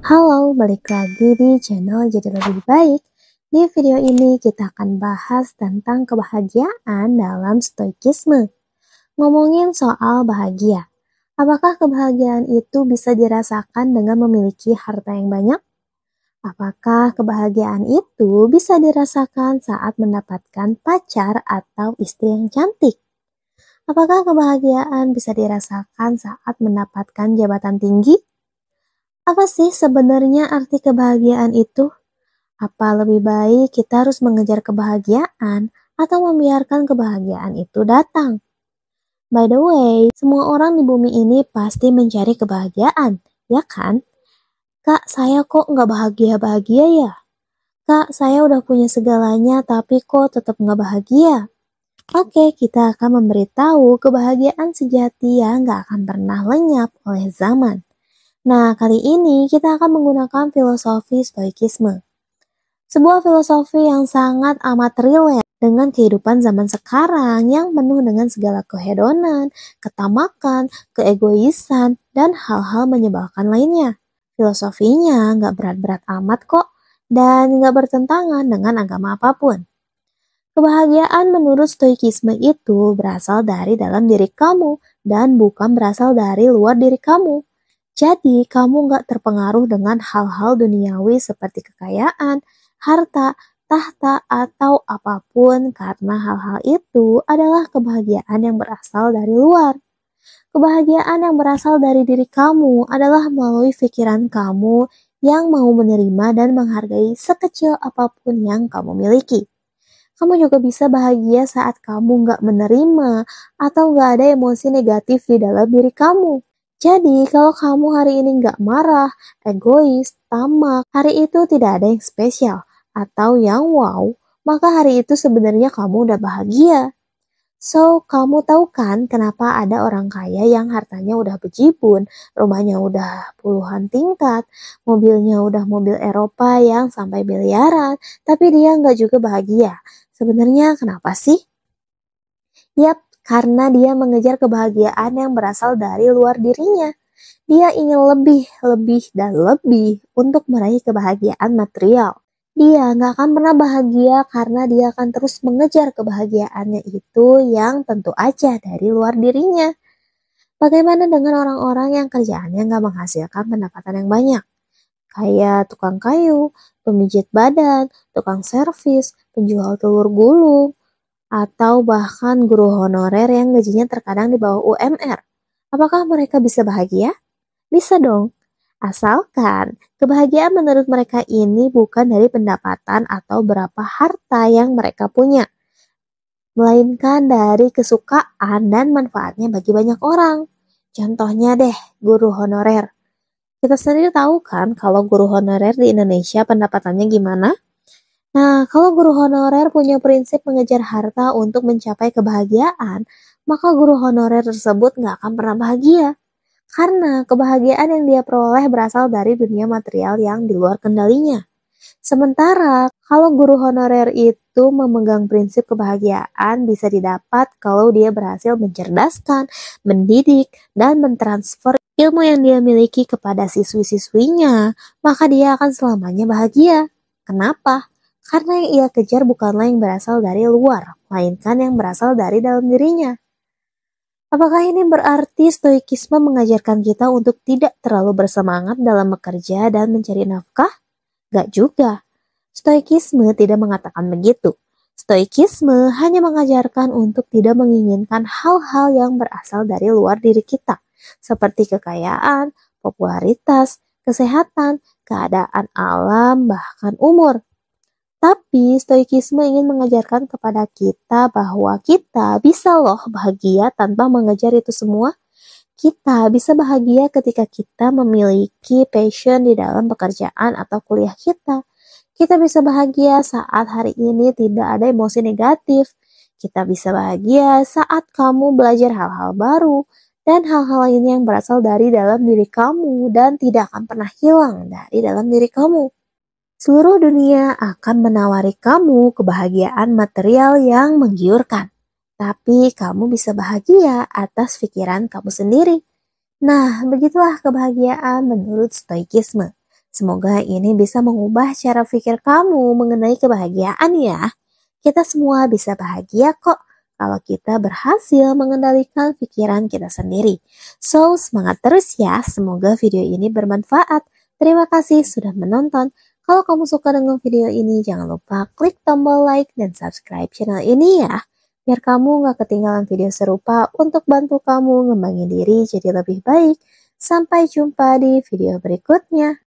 Halo, balik lagi di channel Jadi Lebih Baik. Di video ini kita akan bahas tentang kebahagiaan dalam stoikisme. Ngomongin soal bahagia, apakah kebahagiaan itu bisa dirasakan dengan memiliki harta yang banyak? Apakah kebahagiaan itu bisa dirasakan saat mendapatkan pacar atau istri yang cantik? Apakah kebahagiaan bisa dirasakan saat mendapatkan jabatan tinggi? Apa sih sebenarnya arti kebahagiaan itu? Apa lebih baik kita harus mengejar kebahagiaan atau membiarkan kebahagiaan itu datang? By the way, semua orang di bumi ini pasti mencari kebahagiaan, ya kan? Kak, saya kok nggak bahagia-bahagia ya? Kak, saya udah punya segalanya tapi kok tetap nggak bahagia? Oke, kita akan memberitahu kebahagiaan sejati yang nggak akan pernah lenyap oleh zaman. Nah, kali ini kita akan menggunakan filosofi stoikisme. Sebuah filosofi yang sangat amat relate dengan kehidupan zaman sekarang yang penuh dengan segala kehedonan, ketamakan, keegoisan, dan hal-hal menyebalkan lainnya. Filosofinya nggak berat-berat amat kok, dan nggak bertentangan dengan agama apapun. Kebahagiaan menurut stoikisme itu berasal dari dalam diri kamu dan bukan berasal dari luar diri kamu. Jadi, kamu nggak terpengaruh dengan hal-hal duniawi seperti kekayaan, harta, tahta, atau apapun karena hal-hal itu adalah kebahagiaan yang berasal dari luar. Kebahagiaan yang berasal dari diri kamu adalah melalui pikiran kamu yang mau menerima dan menghargai sekecil apapun yang kamu miliki. Kamu juga bisa bahagia saat kamu nggak menerima atau nggak ada emosi negatif di dalam diri kamu. Jadi, kalau kamu hari ini nggak marah, egois, tamak, hari itu tidak ada yang spesial atau yang wow, maka hari itu sebenarnya kamu udah bahagia. So, kamu tahu kan kenapa ada orang kaya yang hartanya udah bejibun, rumahnya udah puluhan tingkat, mobilnya udah mobil Eropa yang sampai miliaran, tapi dia nggak juga bahagia. Sebenarnya kenapa sih? Yap, karena dia mengejar kebahagiaan yang berasal dari luar dirinya. Dia ingin lebih, dan lebih untuk meraih kebahagiaan material. Dia nggak akan pernah bahagia karena dia akan terus mengejar kebahagiaannya itu yang tentu aja dari luar dirinya. Bagaimana dengan orang-orang yang kerjaannya nggak menghasilkan pendapatan yang banyak? Kayak tukang kayu, pemijit badan, tukang servis, penjual telur gulung, atau bahkan guru honorer yang gajinya terkadang di bawah UMR. Apakah mereka bisa bahagia? Bisa dong. Asalkan kebahagiaan menurut mereka ini bukan dari pendapatan atau berapa harta yang mereka punya, melainkan dari kesukaan dan manfaatnya bagi banyak orang. Contohnya deh, guru honorer. Kita sendiri tahu kan kalau guru honorer di Indonesia pendapatannya gimana? Nah, kalau guru honorer punya prinsip mengejar harta untuk mencapai kebahagiaan, maka guru honorer tersebut nggak akan pernah bahagia. Karena kebahagiaan yang dia peroleh berasal dari dunia material yang di luar kendalinya. Sementara, kalau guru honorer itu memegang prinsip kebahagiaan bisa didapat kalau dia berhasil mencerdaskan, mendidik, dan mentransfer ilmu yang dia miliki kepada siswi-siswinya, maka dia akan selamanya bahagia. Kenapa? Karena yang ia kejar bukanlah yang berasal dari luar, melainkan yang berasal dari dalam dirinya. Apakah ini berarti stoikisme mengajarkan kita untuk tidak terlalu bersemangat dalam bekerja dan mencari nafkah? Gak juga. Stoikisme tidak mengatakan begitu. Stoikisme hanya mengajarkan untuk tidak menginginkan hal-hal yang berasal dari luar diri kita, seperti kekayaan, popularitas, kesehatan, keadaan alam, bahkan umur. Tapi stoikisme ingin mengajarkan kepada kita bahwa kita bisa loh bahagia tanpa mengejar itu semua. Kita bisa bahagia ketika kita memiliki passion di dalam pekerjaan atau kuliah kita. Kita bisa bahagia saat hari ini tidak ada emosi negatif. Kita bisa bahagia saat kamu belajar hal-hal baru dan hal-hal lain yang berasal dari dalam diri kamu dan tidak akan pernah hilang dari dalam diri kamu. Seluruh dunia akan menawari kamu kebahagiaan material yang menggiurkan. Tapi kamu bisa bahagia atas pikiran kamu sendiri. Nah, begitulah kebahagiaan menurut stoikisme. Semoga ini bisa mengubah cara pikir kamu mengenai kebahagiaan ya. Kita semua bisa bahagia kok kalau kita berhasil mengendalikan pikiran kita sendiri. So, semangat terus ya. Semoga video ini bermanfaat. Terima kasih sudah menonton. Kalau kamu suka dengan video ini, jangan lupa klik tombol like dan subscribe channel ini ya. Biar kamu gak ketinggalan video serupa untuk bantu kamu ngembangin diri jadi lebih baik. Sampai jumpa di video berikutnya.